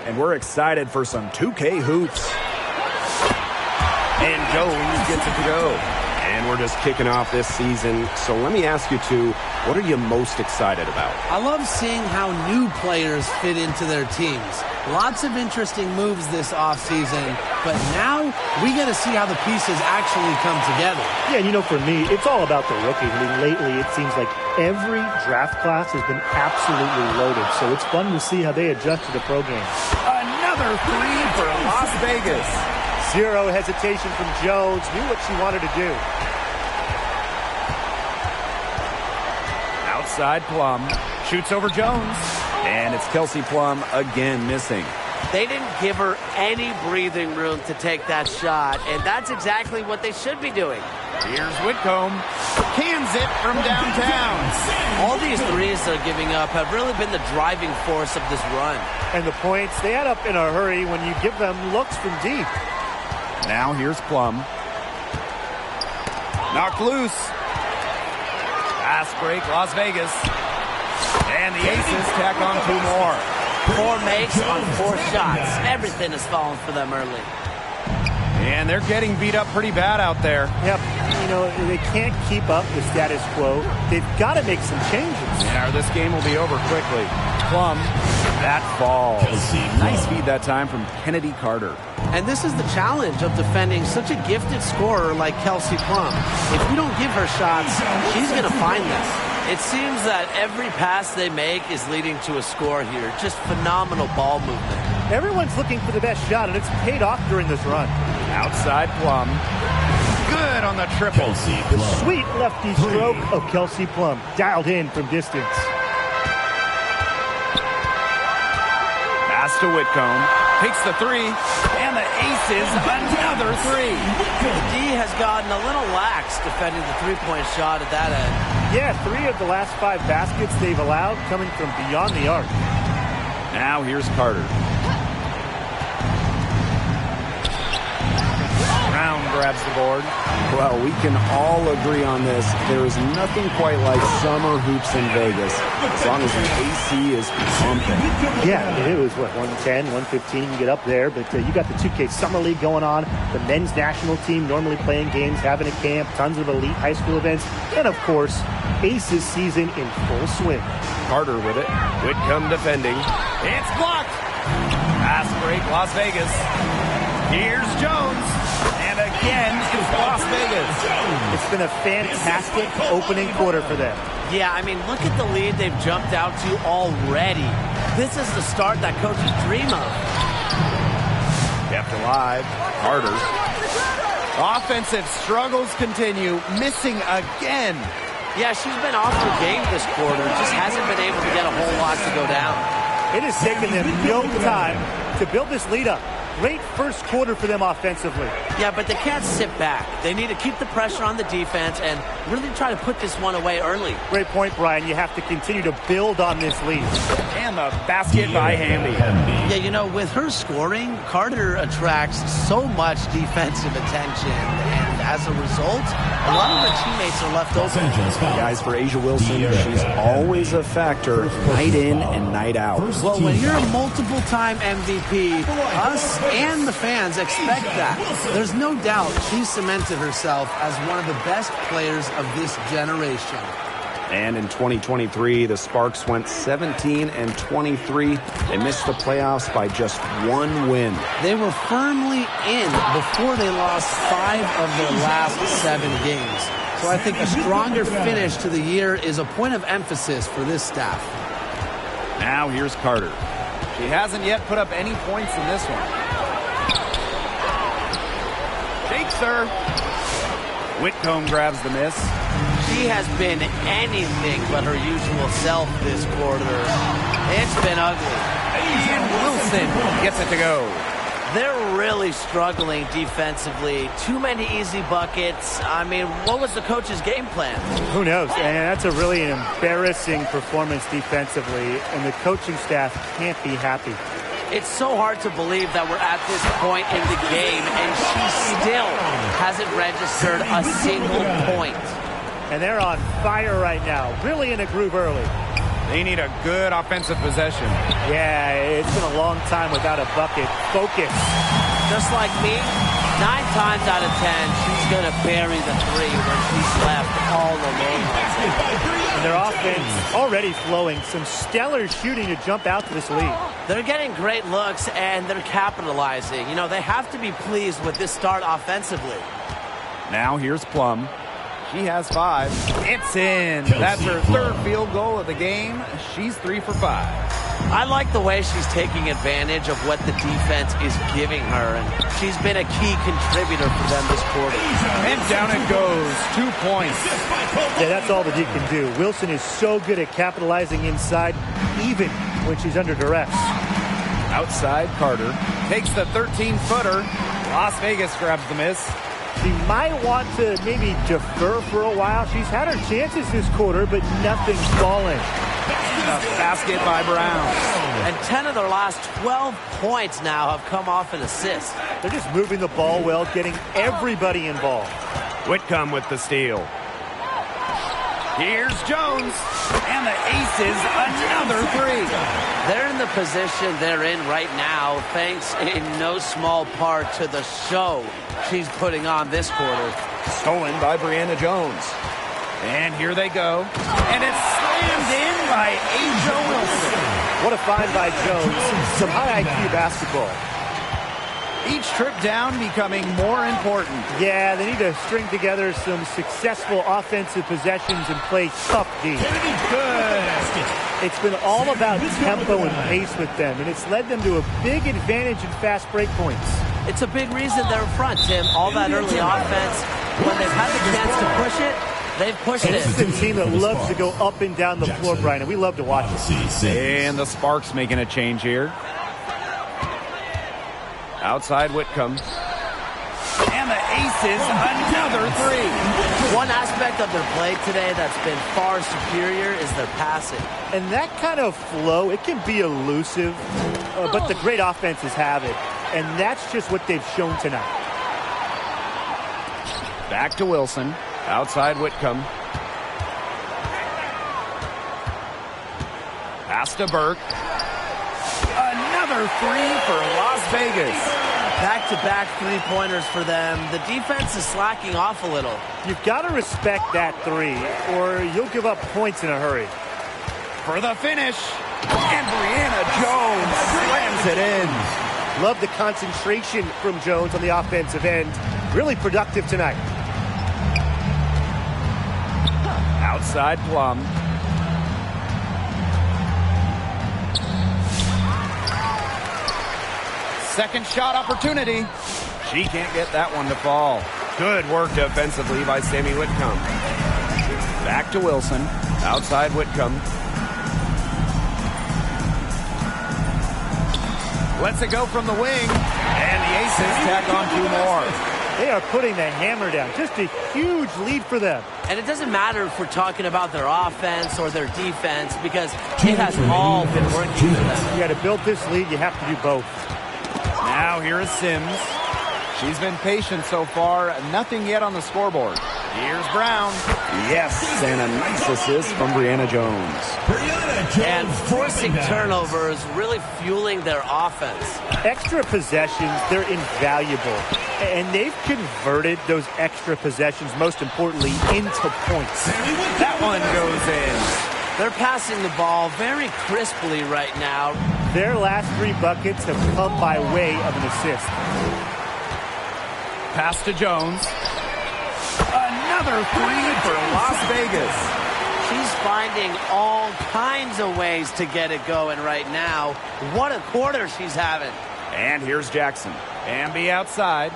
and we're excited for some 2K hoops. And Jones gets it to go. And we're just kicking off this season. So let me ask you two, what are you most excited about? I love seeing how new players fit into their teams. Lots of interesting moves this offseason, but now we get to see how the pieces actually come together. Yeah, and you know, for me, it's all about the rookies. I mean, lately it seems like every draft class has been absolutely loaded, so it's fun to see how they adjust to the pro game. Another three for Las Vegas. Zero hesitation from Jones. Knew what she wanted to do. Outside Plum. Shoots over Jones. And it's Kelsey Plum again missing. They didn't give her any breathing room to take that shot, and that's exactly what they should be doing. Here's Whitcomb. Cans it from downtown. All these threes they're giving up have really been the driving force of this run. And the points, they add up in a hurry when you give them looks from deep. Now here's Plum. Knocked loose. Fast break, Las Vegas. And the Aces tack on two more. 4 makes on 4 shots. Everything has fallen for them early. And they're getting beat up pretty bad out there. Yep, you know, they can't keep up the status quo. They've got to make some changes. Yeah, or this game will be over quickly. Plum, that falls. Nice feed that time from Kennedy Carter. And this is the challenge of defending such a gifted scorer like Kelsey Plum. If you don't give her shots, she's going to find them. It seems that every pass they make is leading to a score here. Just phenomenal ball movement. Everyone's looking for the best shot, and it's paid off during this run. Outside Plum. Good on the triple. The sweet lefty stroke of Kelsey Plum, dialed in from distance. Pass to Whitcomb. Takes the three. And the Aces, another three. The D has gotten a little lax defending the three-point shot at that end. Yeah, 3 of the last 5 baskets they've allowed coming from beyond the arc. Now here's Carter. Brown grabs the board. Well, we can all agree on this. There is nothing quite like summer hoops in Vegas, as long as the AC is pumping. Yeah, it was, 110, 115, you get up there, but you got the 2K Summer League going on, the men's national team normally playing games, having a camp, tons of elite high school events, and of course, Aces season in full swing. Carter with it. Whitcomb defending. It's blocked. Fast break, Las Vegas. Here's Jones. And again, it's Las Vegas. It's been a fantastic opening quarter for them. Yeah, I mean, look at the lead they've jumped out to already. This is the start that coaches dream of. Kept alive. Carter. Offensive struggles continue. Missing again. Yeah, she's been off her game this quarter. Just hasn't been able to get a whole lot to go down. It has taken them no time to build this lead up. Great first quarter for them offensively. Yeah, but they can't sit back. They need to keep the pressure on the defense and really try to put this one away early. Great point, Brian. You have to continue to build on this lead. And the basket by Hamby. Yeah, you know, with her scoring, Carter attracts so much defensive attention. And as a result, a lot of her teammates are left open. Guys, for A'ja Wilson, she's always a factor, night in and night out. Well, when you're a multiple-time MVP, us and the fans expect that. There's no doubt she's cemented herself as one of the best players of this generation. And in 2023, the Sparks went 17 and 23. They missed the playoffs by just 1 win. They were firmly in before they lost 5 of their last 7 games. So I think a stronger finish to the year is a point of emphasis for this staff. Now here's Carter. She hasn't yet put up any points in this one. Shakes her. Whitcomb grabs the miss. She has been anything but her usual self this quarter. It's been ugly. And Wilson gets it to go. They're really struggling defensively. Too many easy buckets. I mean, what was the coach's game plan? Who knows? And that's a really embarrassing performance defensively, and the coaching staff can't be happy. It's so hard to believe that we're at this point in the game, and she still hasn't registered a single point. And they're on fire right now, really in a groove early. They need a good offensive possession. Yeah, it's been a long time without a bucket. Focus. Just like me, 9 times out of 10, she's going to bury the 3 when she's left all alone. And their offense already flowing. Some stellar shooting to jump out to this lead. They're getting great looks, and they're capitalizing. You know, they have to be pleased with this start offensively. Now here's Plum. She has 5. It's in. That's her 3rd field goal of the game. She's 3 for 5. I like the way she's taking advantage of what the defense is giving her, and she's been a key contributor for them this quarter. And down it goes. 2 points. Yeah, that's all the D can do. Wilson is so good at capitalizing inside, even when she's under duress. Outside, Carter takes the 13-footer. Las Vegas grabs the miss. She might want to maybe defer for a while. She's had her chances this quarter, but nothing's falling. A basket by Brown. And 10 of their last 12 points now have come off an assist. They're just moving the ball well, getting everybody involved. Whitcomb with the steal. Here's Jones. And the Aces, another 3. They're in the position they're in right now, thanks in no small part to the show she's putting on this quarter. Stolen by Brianna Jones. And here they go. And it's slammed in by A'ja Wilson. What a find by Jones. Some high IQ basketball. Each trip down becoming more important. Yeah, they need to string together some successful offensive possessions and play tough D. Good. It's been all about tempo and pace with them, and it's led them to a big advantage in fast break points. It's a big reason they're in front, Tim. All that early offense, when they've had the chance to push it, they've pushed it. This is a team that loves to go up and down the floor, Brian, and we love to watch it. And the Sparks making a change here. Outside Whitcomb. And the Aces, another 3. One aspect of their play today that's been far superior is their passing. And that kind of flow, it can be elusive, but the great offenses have it. And that's just what they've shown tonight. Back to Wilson. Outside Whitcomb. Pass to Burke. Another 3 for Las Vegas. Back-to-back 3-pointers for them. The defense is slacking off a little. You've got to respect that 3, or you'll give up points in a hurry. For the finish. And Brianna Jones slams it in. Love the concentration from Jones on the offensive end. Really productive tonight. Outside Plum. Second shot opportunity. She can't get that one to fall. Good work defensively by Sammy Whitcomb. Back to Wilson. Outside Whitcomb. Lets it go from the wing. And the Aces tack on 2 more. They are putting the hammer down. Just a huge lead for them. And it doesn't matter if we're talking about their offense or their defense, because it has all been working for them. You got to build this lead. You have to do both. Now here is Sims. She's been patient so far. Nothing yet on the scoreboard. Here's Brown. Yes, and a nice assist from Brianna Jones. And forcing turnovers, really fueling their offense. Extra possessions, they're invaluable. And they've converted those extra possessions, most importantly, into points. That one goes in. They're passing the ball very crisply right now. Their last 3 buckets have come by way of an assist. Pass to Jones. Another 3 for Las Vegas. She's finding all kinds of ways to get it going right now. What a quarter she's having. And here's Jackson. Amby outside.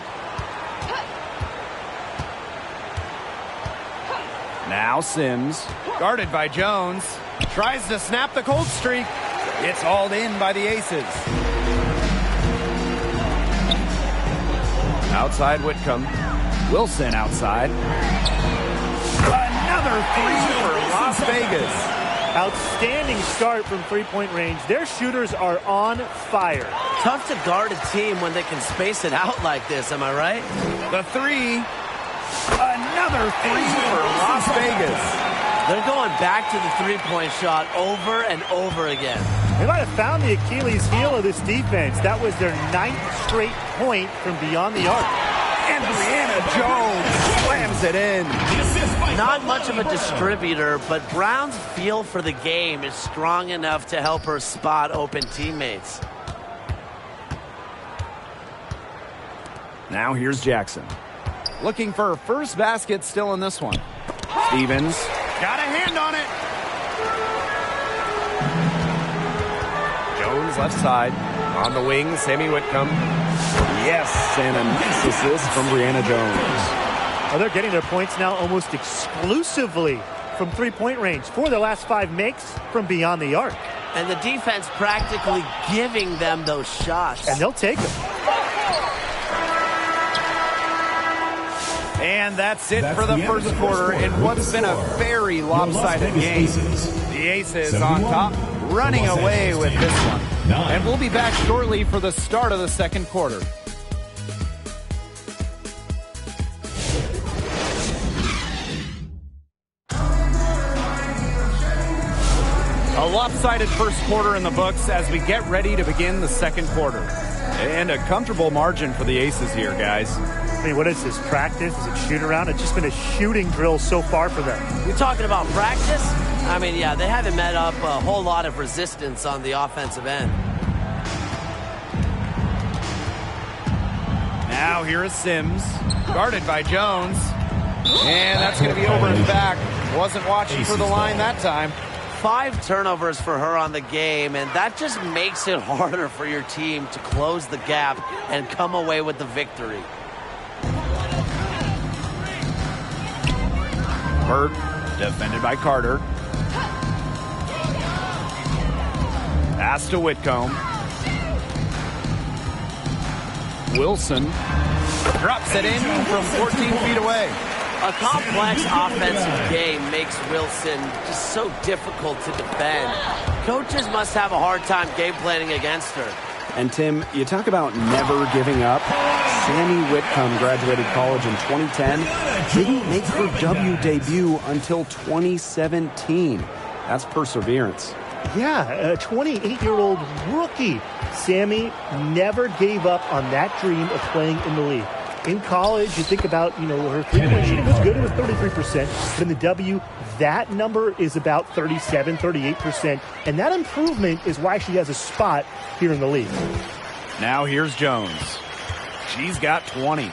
Now Sims, guarded by Jones, tries to snap the cold streak. It's hauled in by the Aces. Outside Whitcomb. Wilson outside. Another 3 for Las Vegas. Outstanding start from three-point range. Their shooters are on fire. Tough to guard a team when they can space it out like this, am I right? The 3. Another 3 for Las Vegas. They're going back to the three-point shot over and over again. They might have found the Achilles heel of this defense. That was their 9th straight point from beyond the arc. And Brianna Jones slams it in. Not much of a distributor, but Brown's feel for the game is strong enough to help her spot open teammates. Now here's Jackson. Looking for her first basket still in this one. Stevens got a hand on it. Jones left side. On the wing, Sammy Whitcomb. Yes, and a nice assist from Brianna Jones. Well, they're getting their points now almost exclusively from three-point range. 4 of their last 5 makes from beyond the arc. And the defense practically giving them those shots. And they'll take them. And that's it for the first quarter in what's been a very lopsided game. The Aces on top, running away with this one. And we'll be back shortly for the start of the second quarter. A lopsided first quarter in the books as we get ready to begin the second quarter. And a comfortable margin for the Aces here, guys. I mean, what is this, practice? Is it shoot around? It's just been a shooting drill so far for them. You're talking about practice? I mean, yeah, they haven't met up a whole lot of resistance on the offensive end. Now here is Sims, guarded by Jones. And that's going to be over his back. Wasn't watching for the line that time. 5 turnovers for her on the game, and that just makes it harder for your team to close the gap and come away with the victory. Burt, defended by Carter. Pass to Whitcomb. Wilson drops it in from 14 feet away. A complex offensive game makes Wilson just so difficult to defend. Coaches must have a hard time game planning against her. And Tim, you talk about never giving up. Sammy Whitcomb graduated college in 2010. Didn't make her W debut until 2017. That's perseverance. Yeah, a 28-year-old rookie. Sammy never gave up on that dream of playing in the league. In college, you think about, her three-point shooting was good. It was 33%. But in the W, that number is about 37, 38%. And that improvement is why she has a spot here in the league. Now here's Jones. She's got 20.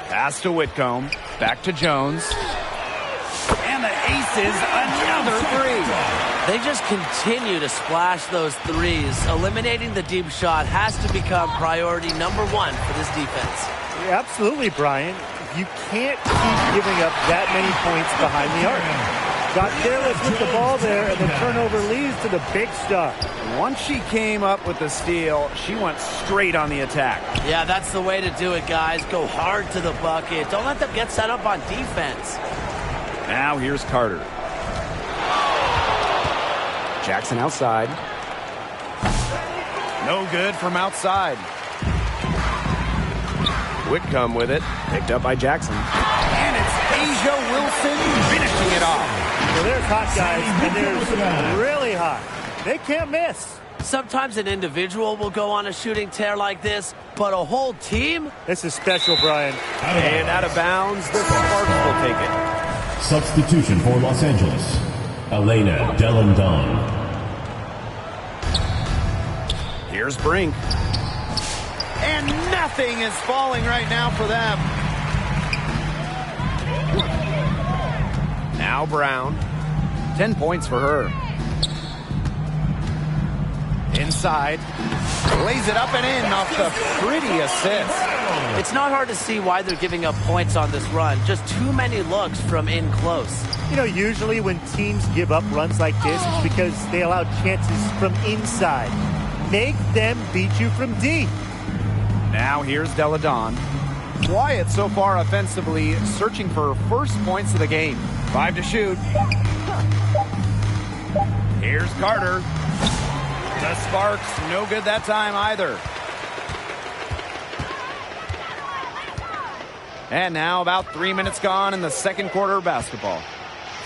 Pass to Whitcomb. Back to Jones. And the Aces, another three. They just continue to splash those threes. Eliminating the deep shot has to become priority number 1 for this defense. Yeah, absolutely, Brian. You can't keep giving up that many points behind the arc. Got careless with the ball there, and the turnover leads to the big stop. Once she came up with the steal, she went straight on the attack. Yeah, that's the way to do it, guys. Go hard to the bucket. Don't let them get set up on defense. Now here's Carter. Jackson outside. No good from outside. Whitcomb with it. Picked up by Jackson. And it's Asia Wilson finishing it off. So there's hot guys, and there's really hot. They can't miss. Sometimes an individual will go on a shooting tear like this, but a whole team? This is special, Brian. And out of bounds, the Sparks will take it. Substitution for Los Angeles, Elena Delle Donne. Here's Brink. And nothing is falling right now for them. Now Brown. 10 points for her. Inside. Lays it up and in off the pretty assist. It's not hard to see why they're giving up points on this run. Just too many looks from in close. Usually when teams give up runs like this, it's because they allow chances from inside. Make them beat you from deep. Now here's Delle Donne. Quiet so far offensively, searching for her first points of the game. 5 to shoot. Here's Carter. The Sparks, no good that time either. And now about 3 minutes gone in the second quarter of basketball.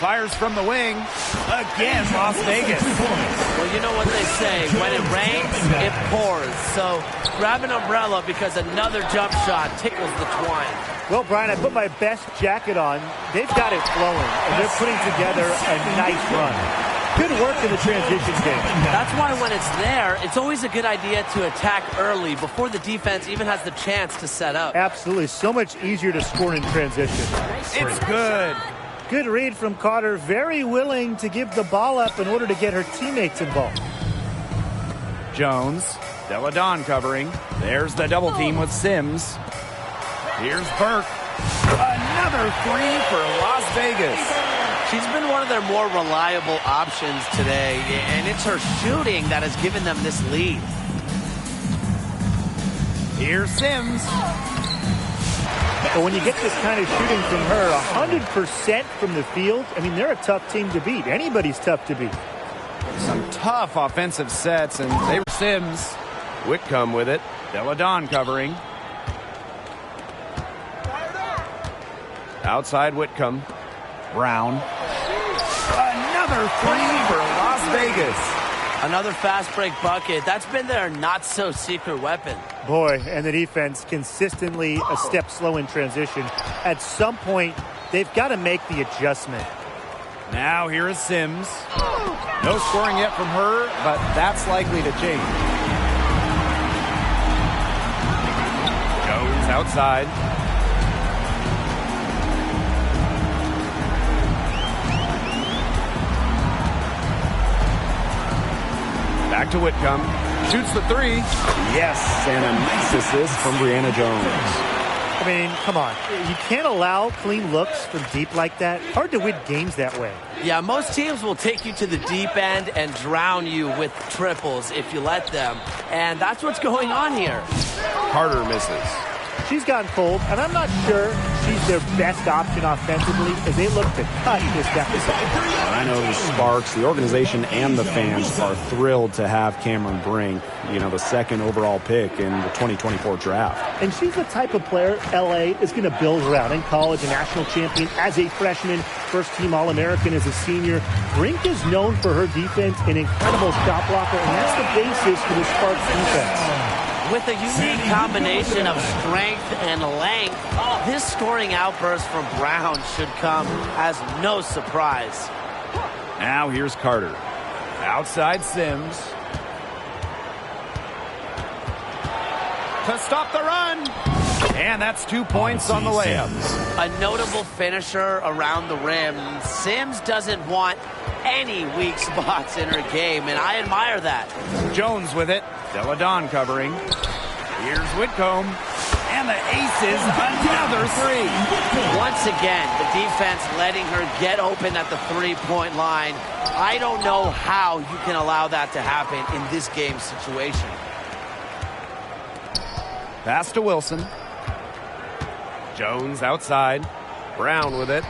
Fires from the wing. Again, Las Vegas. Well, you know what they say. When it rains, it pours. So grab an umbrella because another jump shot tickles the twine. Well, Brian, I put my best jacket on. They've got it flowing, and they're putting together a nice run. Good work in the transition game. That's why when it's there, it's always a good idea to attack early before the defense even has the chance to set up. Absolutely. So much easier to score in transition. It's good. Good read from Carter. Very willing to give the ball up in order to get her teammates involved. Jones. Delle Donne covering. There's the double team with Sims. Here's Burke. Another three for Las Vegas. She's been one of their more reliable options today, and it's her shooting that has given them this lead. Here's Sims. But when you get this kind of shooting from her, 100% from the field, I mean, they're a tough team to beat. Anybody's tough to beat. Some tough offensive sets, and they were Sims. Whitcomb with it. Delle Donne covering. Outside Whitcomb. Brown. Another three for Las Vegas. Another fast break bucket. That's been their not-so-secret weapon. Boy, and the defense consistently a step slow in transition. At some point, they've got to make the adjustment. Now here is Sims. No scoring yet from her, but that's likely to change. Jones outside. Back to Whitcomb. Shoots the three. Yes, and a nice assist from Brianna Jones. I mean, come on. You can't allow clean looks from deep like that. Hard to win games that way. Yeah, most teams will take you to the deep end and drown you with triples if you let them. And that's what's going on here. Carter misses. She's gotten cold, and I'm not sure she's their best option offensively as they look to cut this deficit. I know the Sparks, the organization, and the fans are thrilled to have Cameron Brink, the second overall pick in the 2024 draft. And she's the type of player LA is going to build around. In college, a national champion as a freshman, first-team All-American as a senior. Brink is known for her defense, an incredible shot blocker, and that's the basis for the Sparks defense. With a unique combination of strength and length, this scoring outburst from Brown should come as no surprise. Now here's Carter. Outside Sims. To stop the run. And that's 2 points on the layup. A notable finisher around the rim. Sims doesn't want any weak spots in her game, and I admire that. Jones with it. Delle Donne covering. Here's Whitcomb. And the aces, another three. Once again, the defense letting her get open at the three-point line. I don't know how you can allow that to happen in this game situation. Pass to Wilson. Jones outside. Brown with it.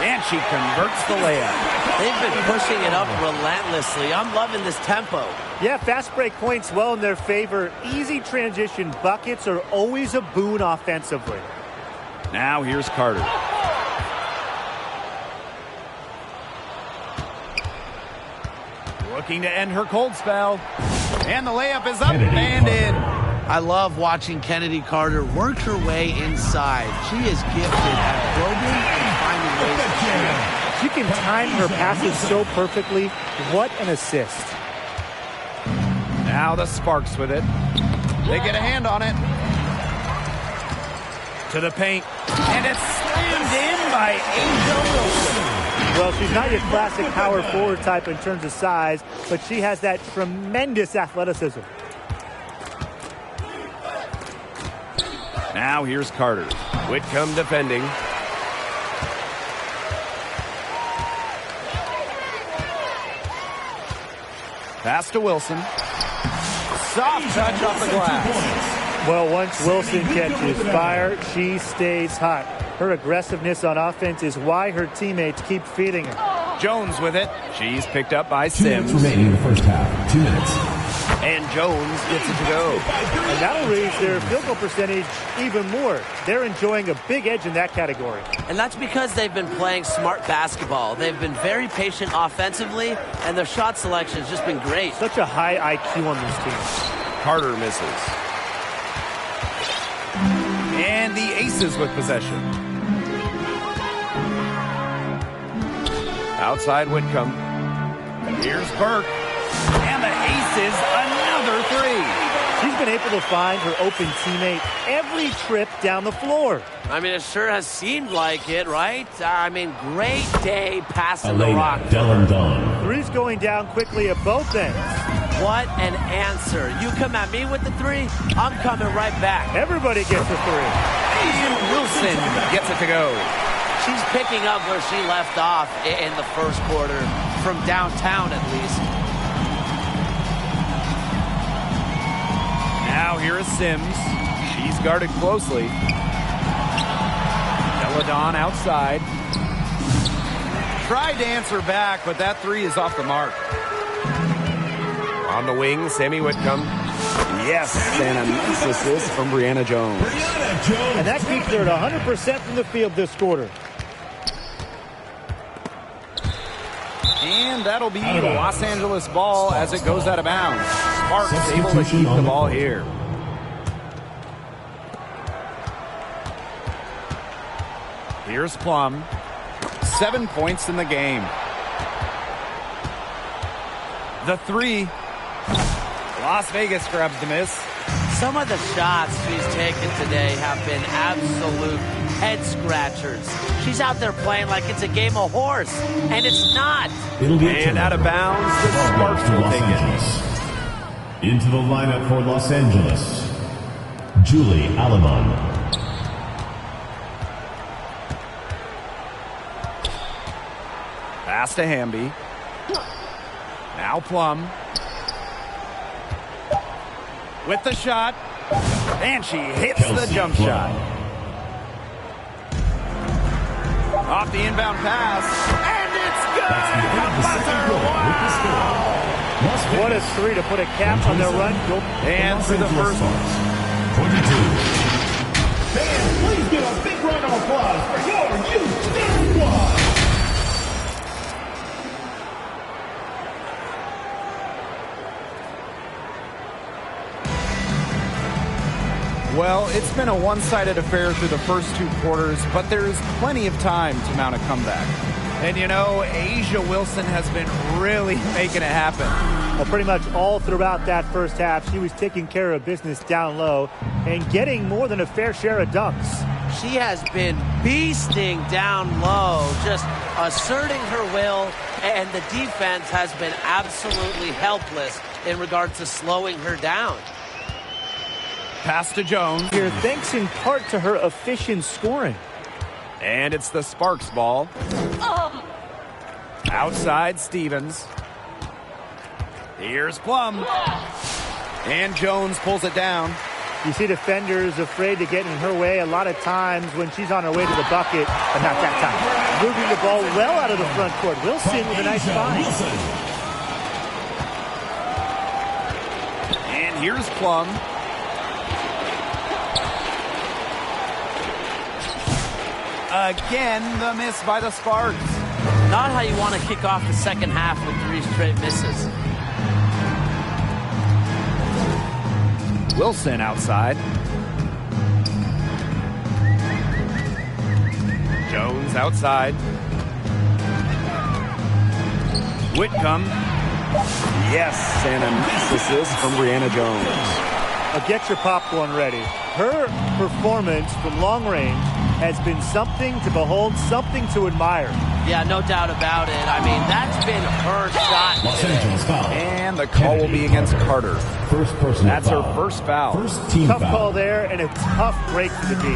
And she converts the layup. They've been pushing it up relentlessly. I'm loving this tempo. Yeah, fast break points well in their favor. Easy transition buckets are always a boon offensively. Now here's Carter. Looking to end her cold spell. And the layup is up and in. I love watching Kennedy Carter work her way inside. She is gifted at probing and finding ways to shoot. She can time her passes so perfectly. What an assist. Now the Sparks with it. They get a hand on it. To the paint. And it's slammed in by A'ja Wilson. Well, she's not your classic power forward type in terms of size, but she has that tremendous athleticism. Now here's Carter. Whitcomb defending. Pass to Wilson. Soft touch off the glass. Well, once Wilson catches fire, she stays hot. Her aggressiveness on offense is why her teammates keep feeding her. Jones with it. She's picked up by 2 Sims. minutes remaining in the first half. 2 minutes. And Jones gets it to go. And that'll raise their field goal percentage even more. They're enjoying a big edge in that category. And that's because they've been playing smart basketball. They've been very patient offensively, and their shot selection has just been great. Such a high IQ on this team. Carter misses. And the Aces with possession. Outside Whitcomb. Here's Burke. And the Aces, another three. She's been able to find her open teammate every trip down the floor. I mean, it sure has seemed like it, right? I mean, great day passing the Elena rock. Delandon. Three's going down quickly at both ends. What an answer. You come at me with the three, I'm coming right back. Everybody gets a three. And Wilson gets it to go. She's picking up where she left off in the first quarter, from downtown at least. Now here is Sims. She's guarded closely. Deladon outside. Tried to answer back, but that three is off the mark. On the wing, Sammy Whitcomb. Yes, and a nice assist from Brianna Jones. And that keeps her at 100% from the field this quarter. And that'll be the Los Angeles ball as it goes out of bounds. Sparks able to keep the ball here. Here's Plum. 7 points in the game. The three. Las Vegas grabs the miss. Some of the shots she's taken today have been absolute head scratchers. She's out there playing like it's a game of horse, and it's not. It'll be And out of bounds, the Sparks to will Los take Angeles. Into the lineup for Los Angeles, Julie Alamon. Pass to Hamby. Now Plum. With the shot. And she hits the jump shot. Off the inbound pass. And it's good! What a three to put a cap on their run. And through the first one. 22. Fans, please give a big round of applause for your Houston Squad. Well, it's been a one-sided affair through the first two quarters, but there's plenty of time to mount a comeback. And you know, Asia Wilson has been really making it happen. Well, pretty much all throughout that first half, she was taking care of business down low and getting more than a fair share of dunks. She has been beasting down low, just asserting her will, and the defense has been absolutely helpless in regards to slowing her down. Pass to Jones. Here, thanks in part to her efficient scoring. And it's the Sparks ball. Outside Stevens. Here's Plum. And Jones pulls it down. You see defenders afraid to get in her way a lot of times when she's on her way to the bucket, but not that time. Moving the ball well out of the front court. Wilson with a nice find. And here's Plum. Again, the miss by the Sparks. Not how you want to kick off the second half with 3 straight misses. Wilson outside. Jones outside. Whitcomb. Yes, and a nice assist from Brianna Jones. Now get your popcorn ready. Her performance from long range has been something to behold, something to admire. Yeah, no doubt about it. I mean, that's been her shot Los today. Angeles foul. And the call will be against Carter. First personal That's foul. her first foul. First team Tough foul. call there and a tough break for the D.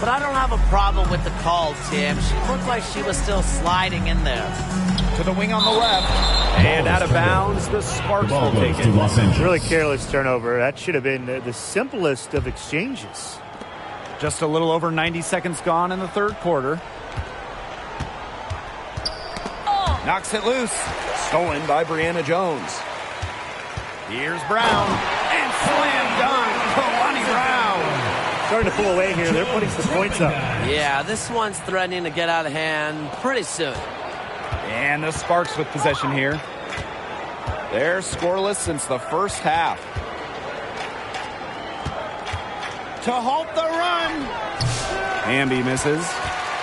But I don't have a problem with the call, Tim. She looked like she was still sliding in there. To the wing on the left. And out of bounds, the Sparks Ball will goes take to it. Los Angeles. Really careless turnover. That should have been the simplest of exchanges. Just a little over 90 seconds gone in the third quarter. Knocks it loose. Stolen by Brianna Jones. Here's Brown, and slam dunk, Kalani Brown. Starting to pull away here. They're putting some points up. Yeah, this one's threatening to get out of hand pretty soon. And the Sparks with possession here. They're scoreless since the first half. To halt the run. Hamby misses.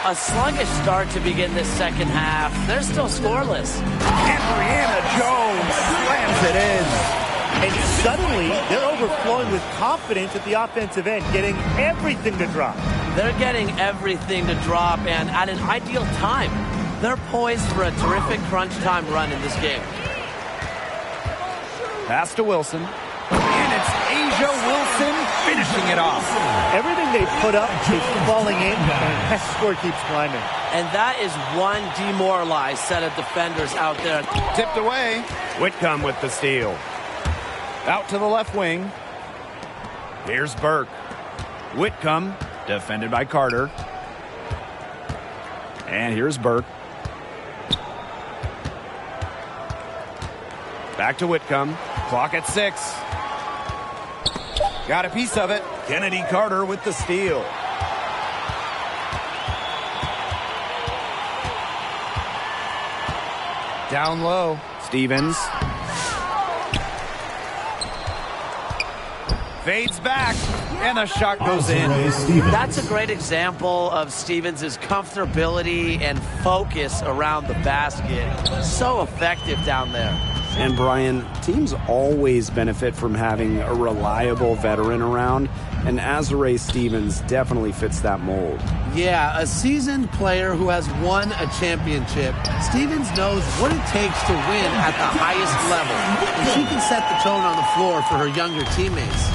A sluggish start to begin this second half. They're still scoreless. And Brianna Jones slams it in. And suddenly, they're overflowing with confidence at the offensive end, getting everything to drop. They're getting everything to drop, and at an ideal time. They're poised for a terrific crunch time run in this game. Pass to Wilson. And it's Asia Wilson finishing it off. Everything they put up is falling in, and that score keeps climbing. And that is one demoralized set of defenders out there. Tipped away. Whitcomb with the steal. Out to the left wing. Here's Burke. Whitcomb, defended by Carter. And here's Burke. Back to Whitcomb. Clock at 6. Got a piece of it. Kennedy Carter with the steal. Down low. Stevens. Fades back, and the shot goes in. That's a great example of Stevens' comfortability and focus around the basket. So effective down there. And Brian, teams always benefit from having a reliable veteran around, and Azurá Stevens definitely fits that mold. Yeah, a seasoned player who has won a championship. Stevens knows what it takes to win at the highest level, and she can set the tone on the floor for her younger teammates.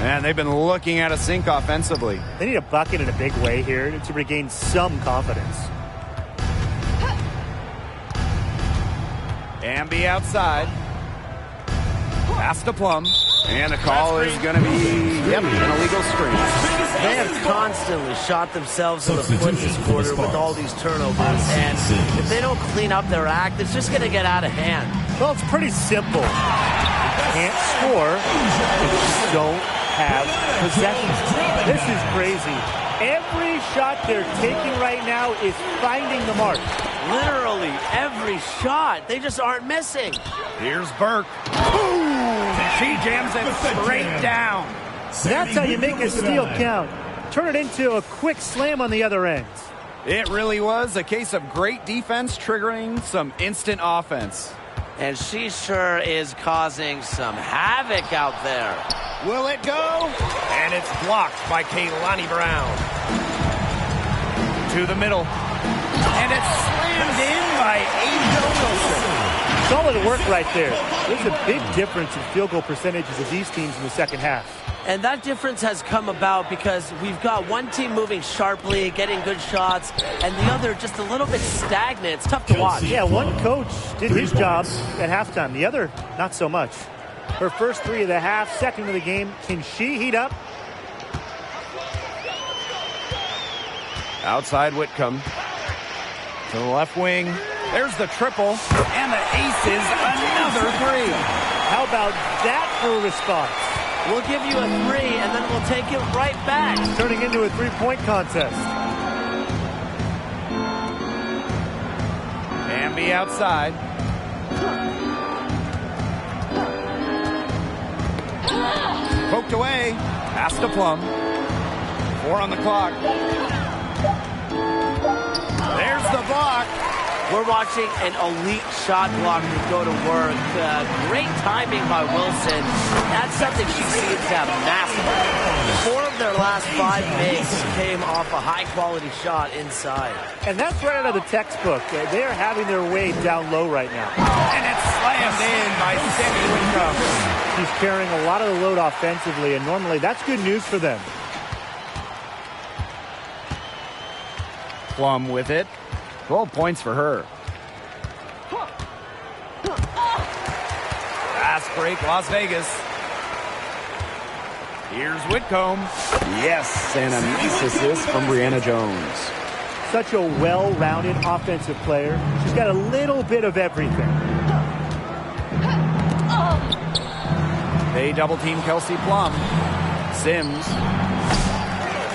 And they've been looking at a sink offensively. They need a bucket in a big way here to regain some confidence. Hamby outside. Pass to Plum. And the call is going to be, an illegal screen. They have constantly shot themselves in the foot this quarter with all these turnovers. And if they don't clean up their act, it's just going to get out of hand. Well, it's pretty simple. You can't score if you don't have possession. This is crazy. Every shot they're taking right now is finding the mark. Literally every shot. They just aren't missing. Here's Burke. Boom! She jams it straight down. That's how you make a steal count. Turn it into a quick slam on the other end. It really was a case of great defense triggering some instant offense. And she sure is causing some havoc out there. Will it go? And it's blocked by Kalani Brown. To the middle. And it's slammed in by Asia Wilson. Solid work right there. There's a big difference in field goal percentages of these teams in the second half. And that difference has come about because we've got one team moving sharply, getting good shots, and the other just a little bit stagnant. It's tough to watch. Yeah, one coach did his job at halftime. The other, not so much. Her first three of the half, second of the game. Can she heat up? Outside Whitcomb. To the left wing. There's the triple. And the aces, another three. How about that for a response? We'll give you a three, and then we'll take it right back. Turning into a three-point contest. Hamby outside. Poked away. Pass to Plum. 4 on the clock. There's the block. We're watching an elite shot blocker go to work. Great timing by Wilson. That's something she seems to have mastered. 4 of their last 5 makes came off a high-quality shot inside. And that's right out of the textbook. They are having their way down low right now. And it's slammed in by Sammy Whitcomb. She's carrying a lot of the load offensively, and normally that's good news for them. Plum with it. 12 points for her. Fast break, Las Vegas. Here's Whitcomb. Yes, and a nice assist from Brianna Jones. Such a well-rounded offensive player. She's got a little bit of everything. They double team Kelsey Plum. Sims.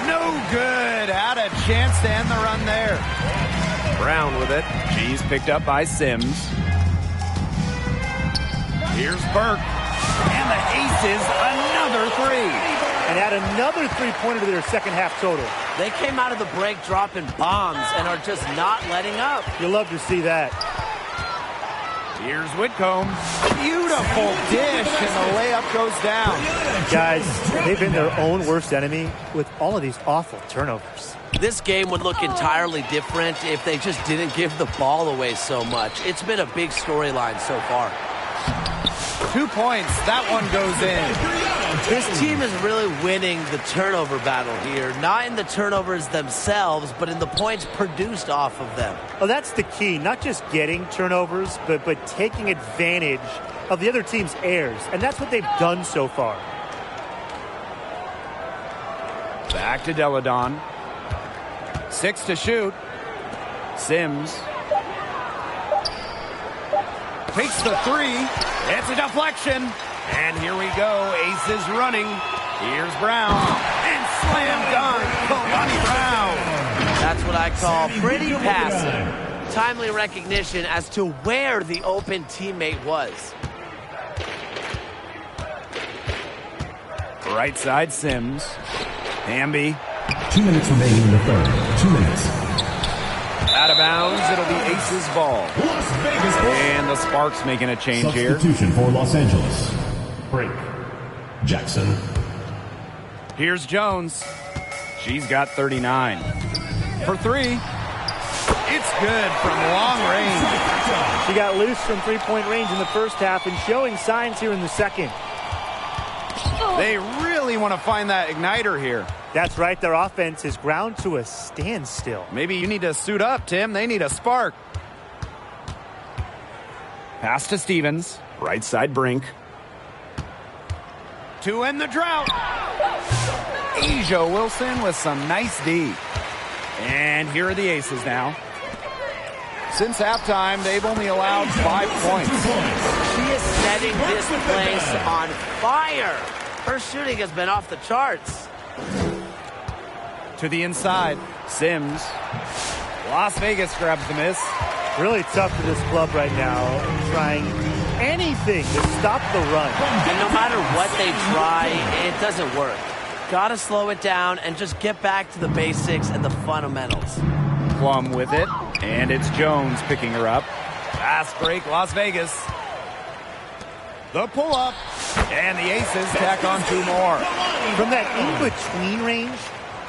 No good. Had a chance to end the run there. Brown with it. She's picked up by Sims. Here's Burke. And the Aces, another three. And add another three-pointer to their second half total. They came out of the break dropping bombs and are just not letting up. You'll love to see that. Here's Whitcomb. Beautiful dish, and the layup goes down. Guys, they've been their own worst enemy with all of these awful turnovers. This game would look entirely different if they just didn't give the ball away so much. It's been a big storyline so far. 2 points. That one goes in. This team is really winning the turnover battle here. Not in the turnovers themselves, but in the points produced off of them. Well, that's the key. Not just getting turnovers, but taking advantage of the other team's errors. And that's what they've done so far. Back to Deladon. 6 to shoot. Sims. Takes the three. It's a deflection. And here we go. Aces running. Here's Brown. And slam dunk. Kalani Brown. That's what I call pretty passive. Timely recognition as to where the open teammate was. Right side Sims. Hamby. 2 minutes remaining in the third. 2 minutes. Out of bounds. It'll be Aces ball. Las Vegas. And the Sparks making a change here. Substitution for Los Angeles. Break. Jackson. Here's Jones. She's got 39. For three. It's good from long range. She got loose from three-point range in the first half and showing signs here in the second. They really want to find that igniter here. That's right. Their offense is ground to a standstill. Maybe you need to suit up, Tim. They need a spark. Pass to Stevens. Right side Brink. To end the drought. Asia Wilson with some nice D. And here are the Aces now. Since halftime, they've only allowed 5 points. She is setting this place on fire. Her shooting has been off the charts. To the inside, Sims. Las Vegas grabs the miss. Really tough for this club right now, trying anything to stop the run. And no matter what they try, it doesn't work. Gotta slow it down and just get back to the basics and the fundamentals. Plum with it, and it's Jones picking her up. Fast break, Las Vegas. The pull-up, and the Aces tack on 2 more. From that in-between range,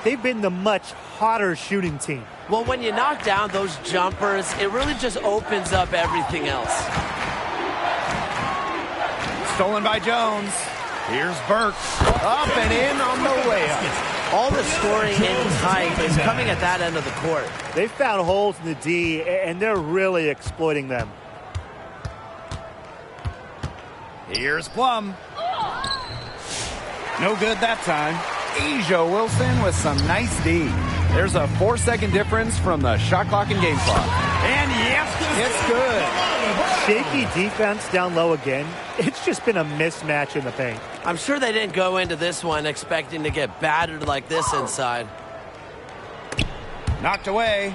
they've been the much hotter shooting team. Well, when you knock down those jumpers, it really just opens up everything else. Stolen by Jones. Here's Burke. Up and in on the layup. All the scoring in tight is coming at that end of the court. They've found holes in the D, and they're really exploiting them. Here's Plum. No good that time. Asia Wilson with some nice D. There's a 4-second difference from the shot clock and game clock. And yes, it's good. Shaky defense down low again. It's just been a mismatch in the paint. I'm sure they didn't go into this one expecting to get battered like this inside. Knocked away.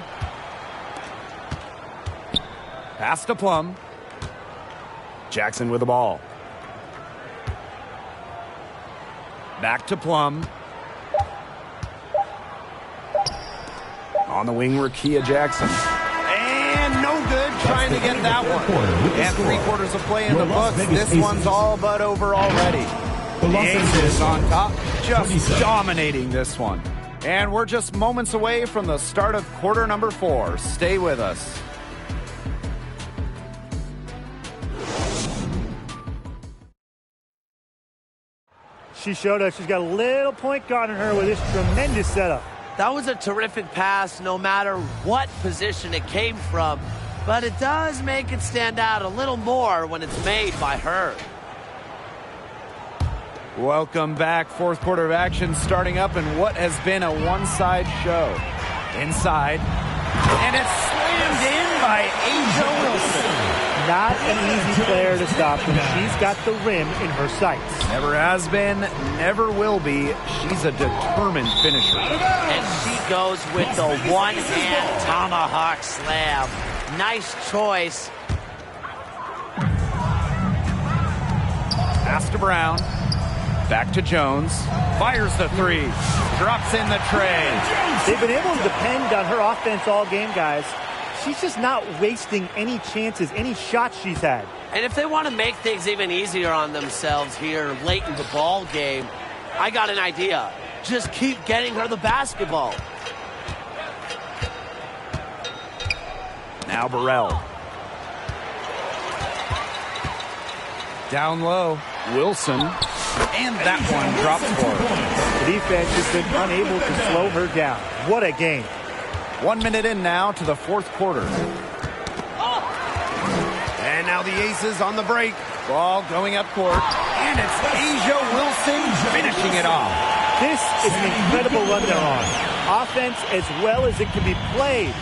Pass to Plum. Jackson with the ball. Back to Plum. On the wing, Rakia Jackson. And no good trying to get that one. And 3/4 of play in the books. This one's all but over already. The Aces on top, just dominating this one. And we're just moments away from the start of quarter number 4. Stay with us. She showed us she's got a little point guard in her with this tremendous setup. That was a terrific pass no matter what position it came from, but it does make it stand out a little more when it's made by her. Welcome back. 4th quarter of action starting up in what has been a one-side show. Inside. And it's slammed in by Asia Wilson. not an easy player to stop when she's got the rim in her sights. Never has been, never will be. She's a determined finisher. And she goes with the one-hand tomahawk slam. Nice choice. Pass to Brown. Back to Jones. Fires the three. Drops in the tray. They've been able to depend on her offense all game, guys. She's just not wasting any chances, any shots she's had. And if they want to make things even easier on themselves here late in the ball game, I got an idea. Just keep getting her the basketball. Now Burrell. Down low. Wilson. And that one drops for her. The defense has been unable to slow her down. What a game. 1 minute in now to the fourth quarter. And now the Aces on the break. Ball going up court. And it's A'ja Wilson finishing it off. This is an incredible run they're on. Offense as well as it can be played.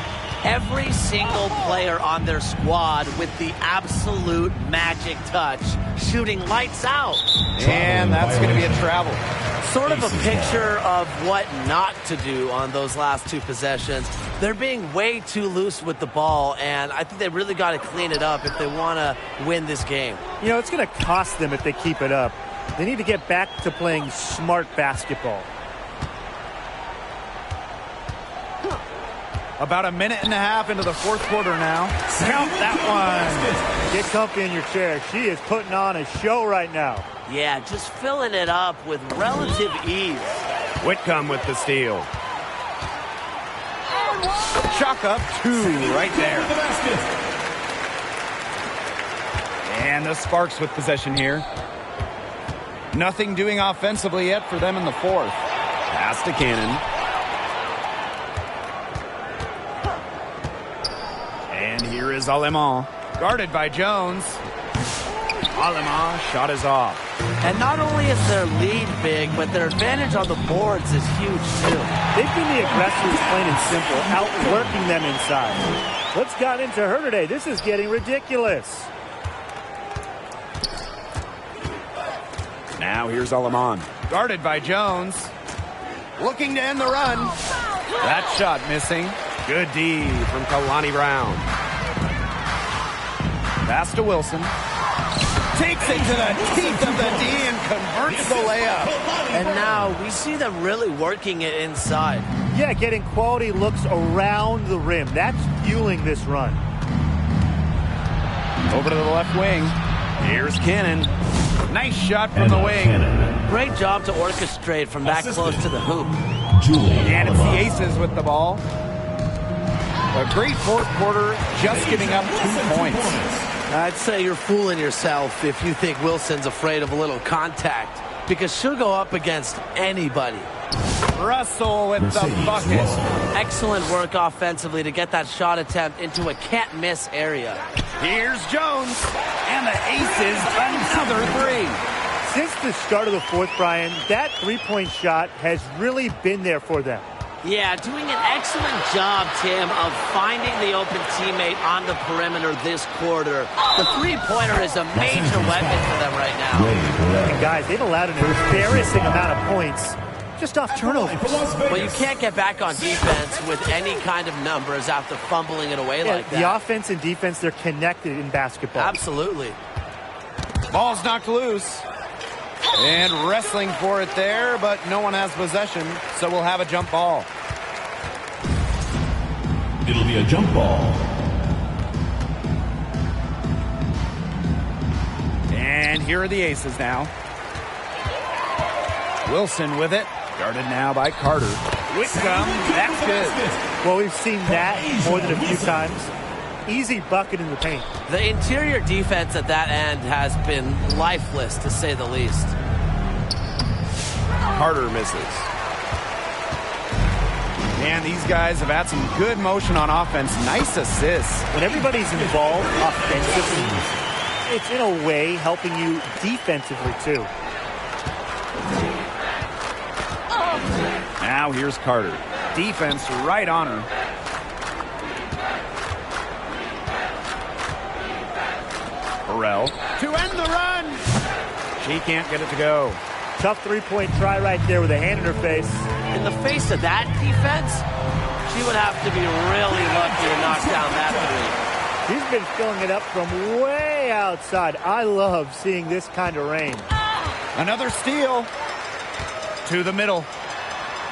Every single player on their squad with the absolute magic touch, shooting lights out. And that's going to be a travel. Sort of a picture of what not to do on those last two possessions. They're being way too loose with the ball, and I think they really got to clean it up if they want to win this game. You know, it's going to cost them if they keep it up. They need to get back to playing smart basketball. About a minute and a half into the fourth quarter now. Count that one. Get comfy in your chair. She is putting on a show right now. Yeah, just filling it up with relative ease. Whitcomb with the steal. Chalk up two right there. And the Sparks with possession here. Nothing doing offensively yet for them in the fourth. Pass to Cannon. And here is Alemán, guarded by Jones. Alemán shot is off. And not only is their lead big, but their advantage on the boards is huge too. They've been the aggressors, plain and simple, outworking them inside. What's gotten into her today? This is getting ridiculous. Now here's Alemán, guarded by Jones. Looking to end the run. That shot missing. Good D from Kalani Brown. Pass to Wilson. Takes it to the teeth of the D and converts the layup. And now we see them really working it inside. Yeah, getting quality looks around the rim. That's fueling this run. Over to the left wing. Here's Cannon. Nice shot from the wing. Great job to orchestrate from that close to the hoop. And it's the Aces with the ball. A great fourth quarter, just giving up 2 points. I'd say you're fooling yourself if you think Wilson's afraid of a little contact, because she'll go up against anybody. Russell with the bucket. Excellent work offensively to get that shot attempt into a can't-miss area. Here's Jones, and the Aces another three. Since the start of the fourth, Brian, that three-point shot has really been there for them. Yeah, doing an excellent job, Tim, of finding the open teammate on the perimeter this quarter. The three-pointer is a major weapon for them right now. And guys, they've allowed an embarrassing amount of points just off turnovers. Well, you can't get back on defense with any kind of numbers after fumbling it away like that. The offense and defense, they're connected in basketball. Absolutely. Ball's knocked loose. And wrestling for it there, but no one has possession, so we'll have a jump ball. It'll be a jump ball. And here are the Aces now. Wilson with it. Guarded now by Carter. Whitcomb, that's good. Well, we've seen that more than a few times. Easy bucket in the paint. The interior defense at that end has been lifeless, to say the least. Carter misses. And these guys have had some good motion on offense. Nice assists. When everybody's involved offensively, it's in a way helping you defensively too. Now here's Carter. Defense right on her. Burrell to end the run. She can't get it to go. Tough three-point try right there with a hand in her face. In the face of that defense, she would have to be really lucky to knock down that three. She's been filling it up from way outside. I love seeing this kind of rain. Another steal to the middle.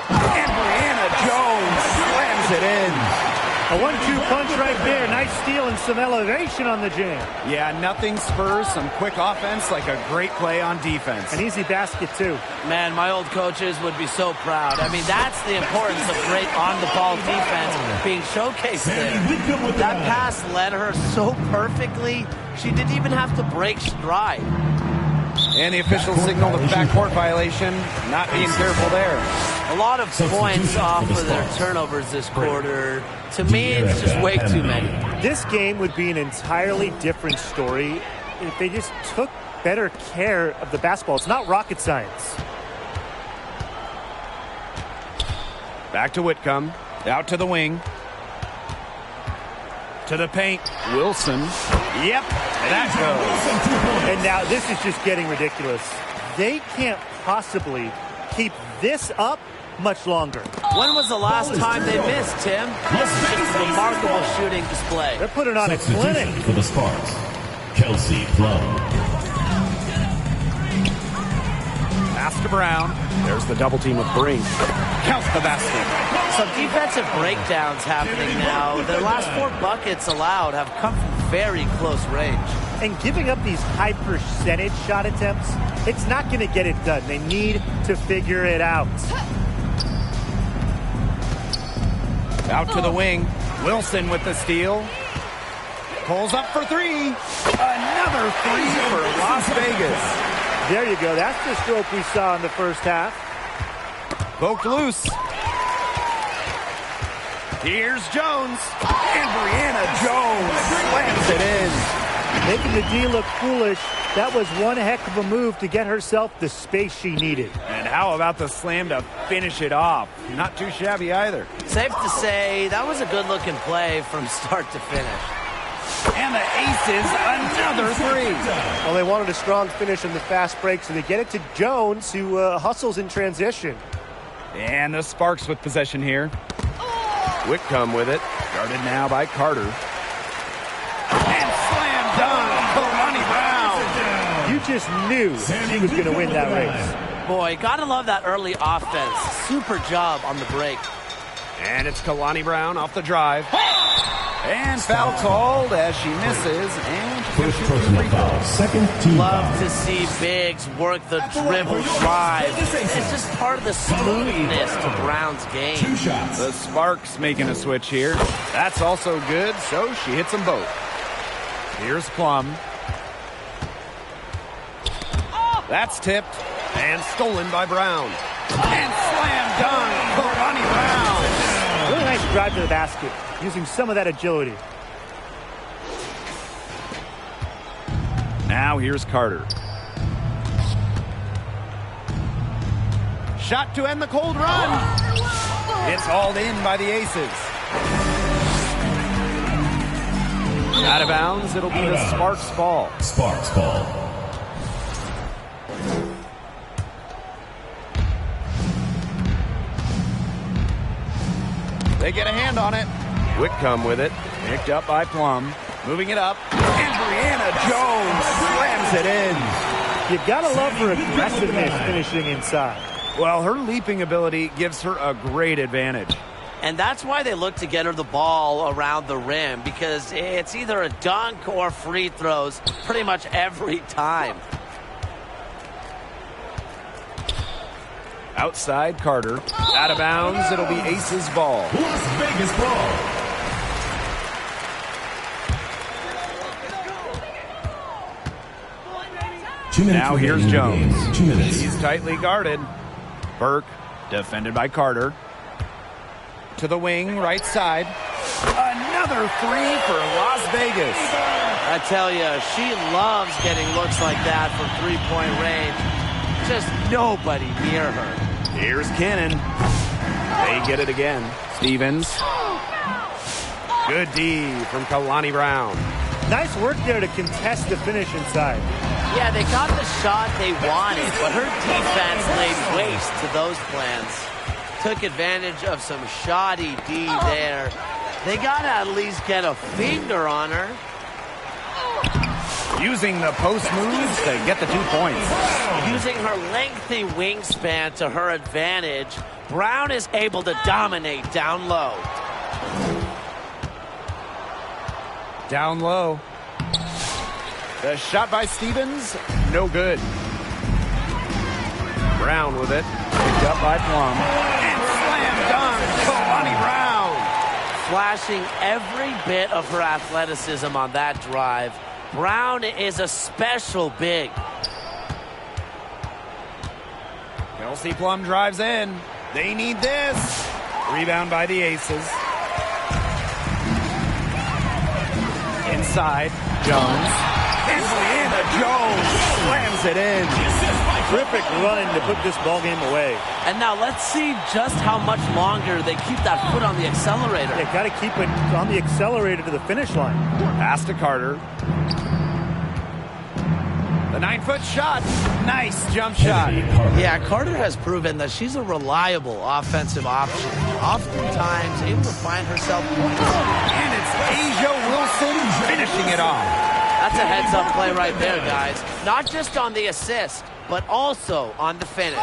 And Brianna Jones slams it in. A 1-2 punch right there. Nice steal and some elevation on the jam. Yeah, nothing spurs some quick offense like a great play on defense. An easy basket, too. Man, my old coaches would be so proud. I mean, that's the importance of great on-the-ball defense being showcased there. That pass led her so perfectly, she didn't even have to break stride. And the official signal the backcourt violation, not being careful there. A lot of points off of their turnovers this quarter. To me, it's just way too many. This game would be an entirely different story if they just took better care of the basketball. It's not rocket science. Back to Whitcomb. Out to the wing. To the paint. Wilson. Yep, that goes. And now this is just getting ridiculous. They can't possibly keep this up much longer. When was the last time they missed, Tim? This is just a remarkable shooting display. They're putting on a clinic. For the Sparks, Kelsey Plum. Pass to Brown. There's the double team with Brink. Counts the basket. Some defensive breakdowns happening now. Their last 4 buckets allowed have come from very close range. And giving up these high percentage shot attempts, it's not going to get it done. They need to figure it out. Out to the wing. Wilson with the steal. Pulls up for 3. Another 3 for Las Vegas. There you go. That's the stroke we saw in the first half. Poked loose. Here's Jones. And Brianna Jones slams it in. Making the D look foolish. That was one heck of a move to get herself the space she needed. And how about the slam to finish it off? Not too shabby either. Safe to say, that was a good-looking play from start to finish. And the Aces, another 3. Well, they wanted a strong finish in the fast break, so they get it to Jones, who hustles in transition. And the Sparks with possession here. Whitcomb with it. Guarded now by Carter. And slam dunk. Kalani Brown. You just knew she was going to win that race. Boy, gotta love that early offense. Super job on the break. And it's Kalani Brown off the drive. And foul called as she misses. And First personal foul, second team Love foul. to see bigs work the dribble drive. It's just part of the smoothness to Brown's game. 2 shots. The Sparks making a switch here. That's also good, so she hits them both. Here's Plum. That's tipped and stolen by Brown. And slam dunk, Kalani Brown. Really nice drive to the basket, using some of that agility. Now here's Carter. Shot to end the cold run. It's hauled in by the Aces. Out of bounds, it'll be the Sparks ball. Sparks ball. They get a hand on it. Whitcomb with it. Picked up by Plum. Moving it up. And Brianna Jones slams it in. You gotta love her aggressiveness finishing inside. Well, her leaping ability gives her a great advantage. And that's why they look to get her the ball around the rim, because it's either a dunk or free throws pretty much every time. Outside Carter. Out of bounds. It'll be Aces ball. Las Vegas ball. Now here's Jones. 2 minutes. He's tightly guarded. Burke, defended by Carter. To the wing, right side. Another 3 for Las Vegas. I tell you, she loves getting looks like that from three-point range. Just nobody near her. Here's Cannon. They get it again. Stevens. Good D from Kalani Brown. Nice work there to contest the finish inside. Yeah, they got the shot they wanted, but her defense laid waste to those plans. Took advantage of some shoddy D there. They got to at least get a finger on her. Using the post moves to get the 2 points. Using her lengthy wingspan to her advantage, Brown is able to dominate down low. Down low. The shot by Stevens, no good. Brown with it. Picked up by Plum. And slam dunk, Kalani Brown. Flashing every bit of her athleticism on that drive. Brown is a special big. Kelsey Plum drives in. They need this. Rebound by the Aces. Inside, Jones. Indiana Jones slams it in. Terrific run to put this ball game away. And now let's see just how much longer they keep that foot on the accelerator. They got to keep it on the accelerator to the finish line. Pass to Carter. The 9-foot shot. Nice jump shot. Yeah, Carter has proven that she's a reliable offensive option. Oftentimes able to find herself points. And it's A'ja Wilson finishing it off. That's a heads-up play right there, guys. Not just on the assist, but also on the finish.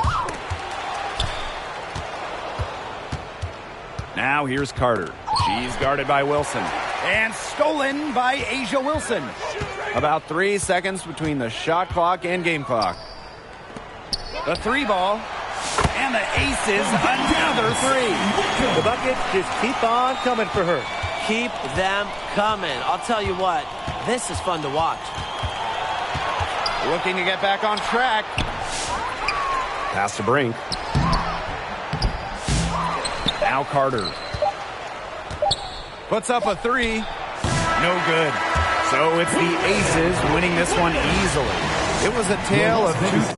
Now here's Carter. She's guarded by Wilson. And stolen by A'ja Wilson. About 3 seconds between the shot clock and game clock. The 3 ball. And the Aces, another 3. The buckets just keep on coming for her. Keep them coming. I'll tell you what, this is fun to watch. Looking to get back on track. Pass to Brink. Now Carter. Puts up a 3. No good. So it's the Aces winning this one easily. It was a tale of 2